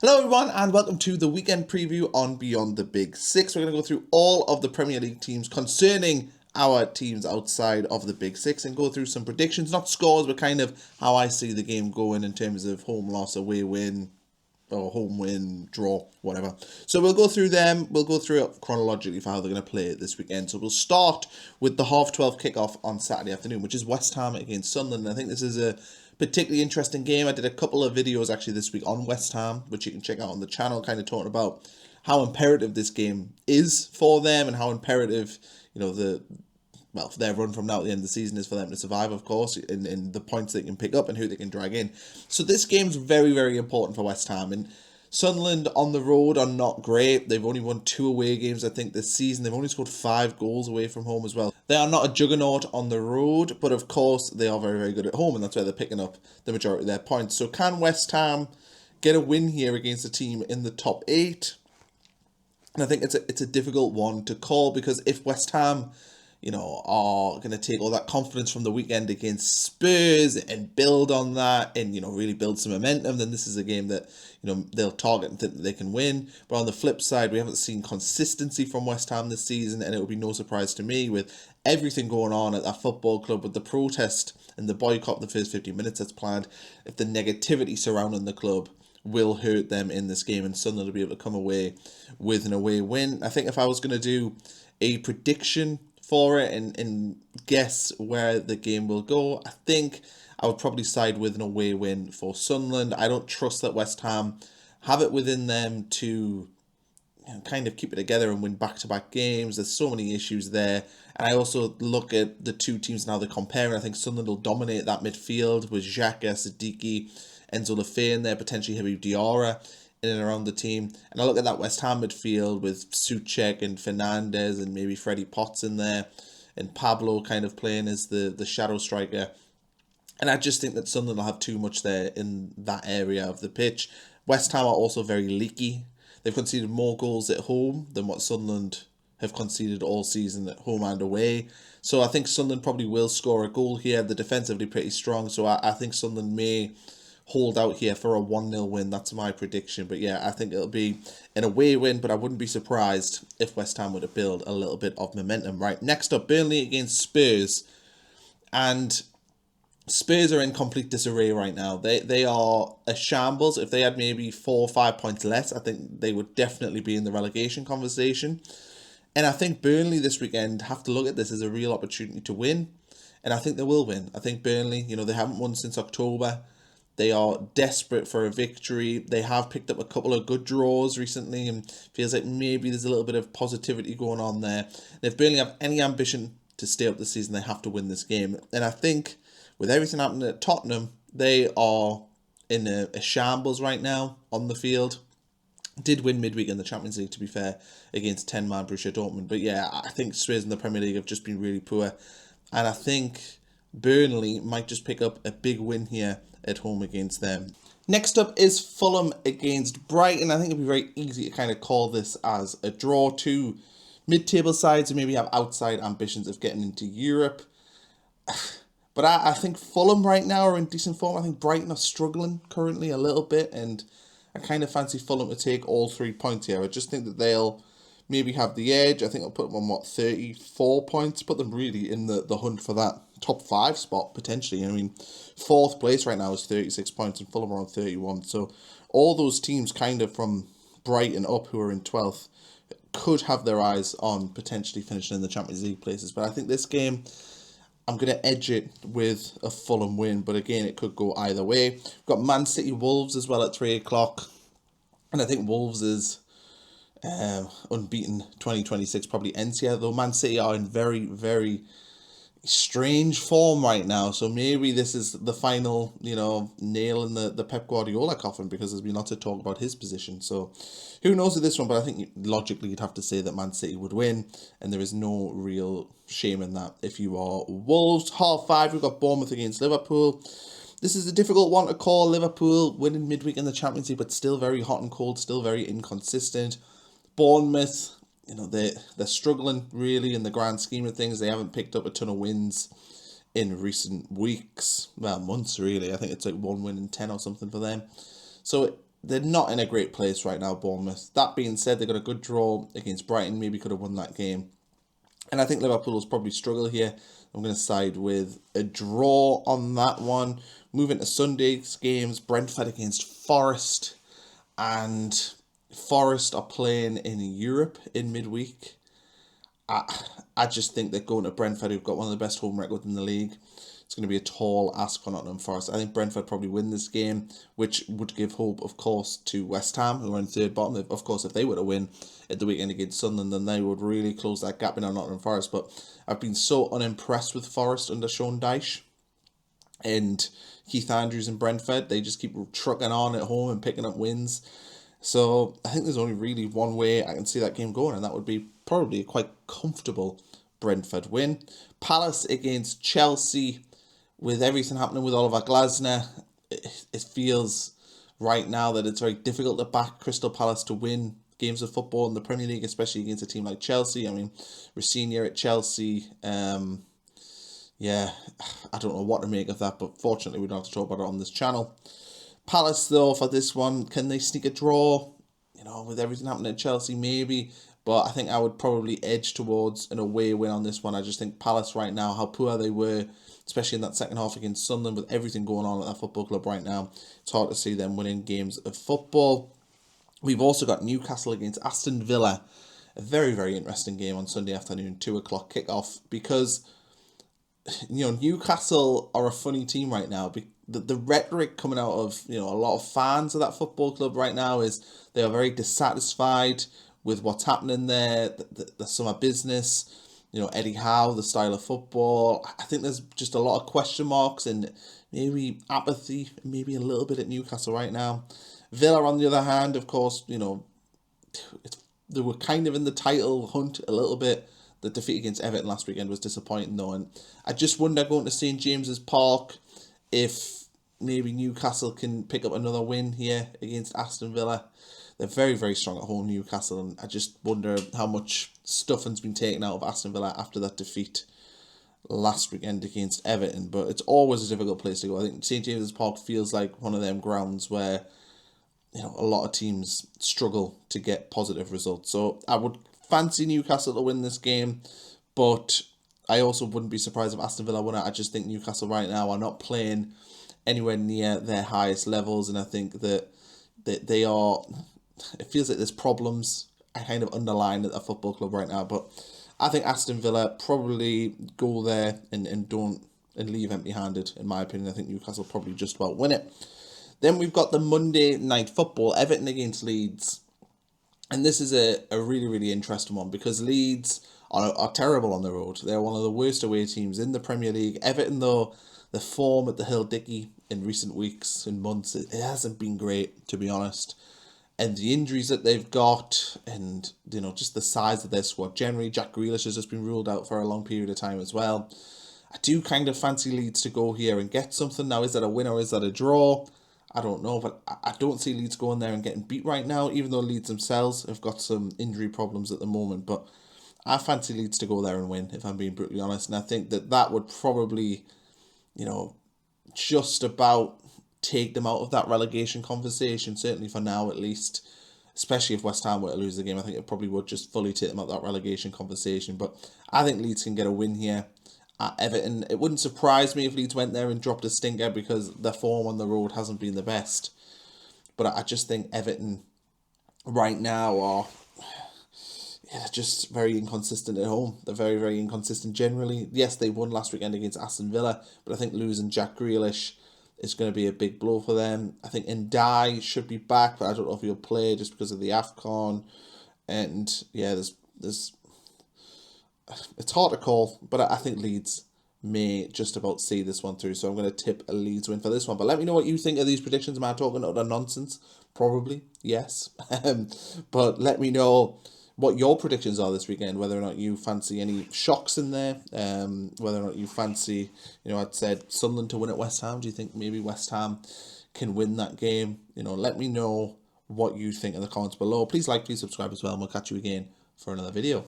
Hello everyone and welcome to the weekend preview on Beyond the Big Six. We're going to go through all of the Premier League teams concerning our teams outside of the Big Six and go through some predictions, not scores, but kind of how I see the game going in terms of home loss, away win, or home win, draw, whatever. So we'll go through them. We'll go through it chronologically for how they're going to play it this weekend. So we'll start with the 12:30 kickoff on Saturday afternoon, which is West Ham against Sunderland. I think this is a particularly interesting game. I did a couple of videos actually this week on West Ham, which you can check out on the channel, kind of talking about how imperative this game is for them and how imperative, for their run from now to the end of the season is for them to survive, of course, in the points they can pick up and who they can drag in. So this game's very, very important for West Ham. And Sunderland on the road are not great. They've only won 2 away games, I think, this season. They've only scored 5 goals away from home as well. They are not a juggernaut on the road, but of course they are very, very good at home, and that's where they're picking up the majority of their points. So can West Ham get a win here against a team in the top 8? And I think it's a difficult one to call, because if West Ham are going to take all that confidence from the weekend against Spurs and build on that and, really build some momentum, then this is a game that, they'll target and think that they can win. But on the flip side, we haven't seen consistency from West Ham this season, and it would be no surprise to me with everything going on at that football club, with the protest and the boycott the first 50 minutes that's planned, if the negativity surrounding the club will hurt them in this game, and Sunderland will be able to come away with an away win. I think if I was going to do a prediction for it and guess where the game will go, I think I would probably side with an away win for Sunderland. I don't trust that West Ham have it within them to kind of keep it together and win back-to-back games. There's so many issues there. And I also look at the two teams now they're comparing. I think Sunderland will dominate that midfield with Xhaka, Siddiqui, Enzo Lafay in there, potentially Habib Diarra in and around the team. And I look at that West Ham midfield with Souček and Fernandes and maybe Freddie Potts in there, and Pablo kind of playing as the shadow striker. And I just think that Sunderland will have too much there in that area of the pitch. West Ham are also very leaky. They've conceded more goals at home than what Sunderland have conceded all season at home and away. So I think Sunderland probably will score a goal here. They're defensively pretty strong, so I think Sunderland may hold out here for a 1-0 win. That's my prediction. But yeah, I think it'll be an away win, but I wouldn't be surprised if West Ham were to build a little bit of momentum. Right, next up, Burnley against Spurs. And Spurs are in complete disarray right now. They are a shambles. If they had maybe 4 or 5 points less, I think they would definitely be in the relegation conversation. And I think Burnley this weekend have to look at this as a real opportunity to win. And I think they will win. I think Burnley, they haven't won since October. They are desperate for a victory. They have picked up a couple of good draws recently, and feels like maybe there's a little bit of positivity going on there. And if Burnley have any ambition to stay up this season, they have to win this game. And I think with everything happening at Tottenham, they are in a shambles right now on the field. Did win midweek in the Champions League, to be fair, against 10-man Borussia Dortmund. But yeah, I think Spurs in the Premier League have just been really poor. And I think Burnley might just pick up a big win here at home against them. Next up is Fulham against Brighton. I think it'd be very easy to kind of call this as a draw. 2 mid-table sides who maybe have outside ambitions of getting into Europe. But I think Fulham right now are in decent form. I think Brighton are struggling currently a little bit, and I kind of fancy Fulham to take all 3 points here. I just think that they'll maybe have the edge. I think I'll put them on, 34 points? Put them really in the hunt for that top 5 spot, potentially. I mean, 4th place right now is 36 points, and Fulham are on 31. So all those teams kind of from Brighton up who are in 12th could have their eyes on potentially finishing in the Champions League places. But I think this game, I'm going to edge it with a Fulham win, but again, it could go either way. We've got Man City Wolves as well at 3 o'clock, and I think Wolves is unbeaten 2026 probably ends here, though Man City are in very, very strange form right now. So maybe this is the final, nail in the Pep Guardiola coffin, because there's been lots of talk about his position. So who knows with this one, but I think logically you'd have to say that Man City would win, and there is no real shame in that if you are Wolves. 5:30, we've got Bournemouth against Liverpool. This is a difficult one to call. Liverpool winning midweek in the Champions League, but still very hot and cold, still very inconsistent. Bournemouth, they're struggling really in the grand scheme of things. They haven't picked up a ton of wins in recent weeks, well, months really. I think it's like 1 win in 10 or something for them. So they're not in a great place right now, Bournemouth. That being said, they got a good draw against Brighton. Maybe could have won that game. And I think Liverpool will probably struggle here. I'm going to side with a draw on that one. Moving to Sunday's games, Brentford against Forest. And Forest are playing in Europe in midweek. I just think that going to Brentford, who've got one of the best home records in the league, it's going to be a tall ask for Nottingham Forest. I think Brentford probably win this game, which would give hope, of course, to West Ham, who are in third bottom. Of course, if they were to win at the weekend against Sunderland, then they would really close that gap in on Nottingham Forest. But I've been so unimpressed with Forest under Sean Dyche and Keith Andrews in Brentford. They just keep trucking on at home and picking up wins. So I think there's only really one way I can see that game going, and that would be probably a quite comfortable Brentford win. Palace against Chelsea. With everything happening with Oliver Glasner, it feels right now that it's very difficult to back Crystal Palace to win games of football in the Premier League, especially against a team like Chelsea. I mean, Rosenior at Chelsea, yeah, I don't know what to make of that, but fortunately we don't have to talk about it on this channel. Palace, though, for this one, can they sneak a draw? You know, with everything happening at Chelsea, maybe. But I think I would probably edge towards an away win on this one. I just think Palace right now, how poor they were, especially in that second half against Sunderland, with everything going on at that football club right now, it's hard to see them winning games of football. We've also got Newcastle against Aston Villa. A very, very interesting game on Sunday afternoon, 2 o'clock kickoff, because, you know, Newcastle are a funny team right now. The rhetoric coming out of, you know, a lot of fans of that football club right now is they are very dissatisfied with what's happening there, the summer business, you know, Eddie Howe, the style of football. I think there's just a lot of question marks and maybe apathy, maybe a little bit at Newcastle right now. Villa, on the other hand, of course, you know, they were kind of in the title hunt a little bit. The defeat against Everton last weekend was disappointing, though. And I just wonder, going to St James's Park, if maybe Newcastle can pick up another win here against Aston Villa. They're very, very strong at home, Newcastle, and I just wonder how much stuffing's been taken out of Aston Villa after that defeat last weekend against Everton. But it's always a difficult place to go. I think St James's Park feels like one of them grounds where, you know, a lot of teams struggle to get positive results. So I would fancy Newcastle to win this game, but I also wouldn't be surprised if Aston Villa won it. I just think Newcastle right now are not playing anywhere near their highest levels, and I think that they are. It feels like there's problems kind of underlying at the football club right now, but I think Aston Villa probably go there and don't and leave empty-handed, in my opinion. I think Newcastle probably just about win it. Then we've got the Monday night football, Everton against Leeds. And this is a really, really interesting one because Leeds are terrible on the road. They're one of the worst away teams in the Premier League. Everton, though, the form at the Hill Dickey in recent weeks and months, it hasn't been great, to be honest. And the injuries that they've got and, you know, just the size of their squad. Generally, Jack Grealish has just been ruled out for a long period of time as well. I do kind of fancy Leeds to go here and get something. Now, is that a win or is that a draw? I don't know, but I don't see Leeds going there and getting beat right now, even though Leeds themselves have got some injury problems at the moment. But I fancy Leeds to go there and win, if I'm being brutally honest. And I think that would probably, you know, just about take them out of that relegation conversation, certainly for now at least, especially if West Ham were to lose the game. I think it probably would just fully take them out of that relegation conversation. But I think Leeds can get a win here at Everton. It wouldn't surprise me if Leeds went there and dropped a stinker because their form on the road hasn't been the best. But I just think Everton right now are just very inconsistent at home. They're very, very inconsistent generally. Yes, they won last weekend against Aston Villa, but I think losing Jack Grealish is going to be a big blow for them. I think Ndiaye should be back, but I don't know if he'll play just because of the AFCON. And yeah, there's it's hard to call, but I think Leeds may just about see this one through. So I'm going to tip a Leeds win for this one. But let me know what you think of these predictions. Am I talking utter nonsense? Probably, yes. But let me know what your predictions are this weekend, whether or not you fancy any shocks in there, whether or not you fancy, you know, I'd said Sunderland to win at West Ham. Do you think maybe West Ham can win that game? You know, let me know what you think in the comments below. Please like, please subscribe as well, and we'll catch you again for another video.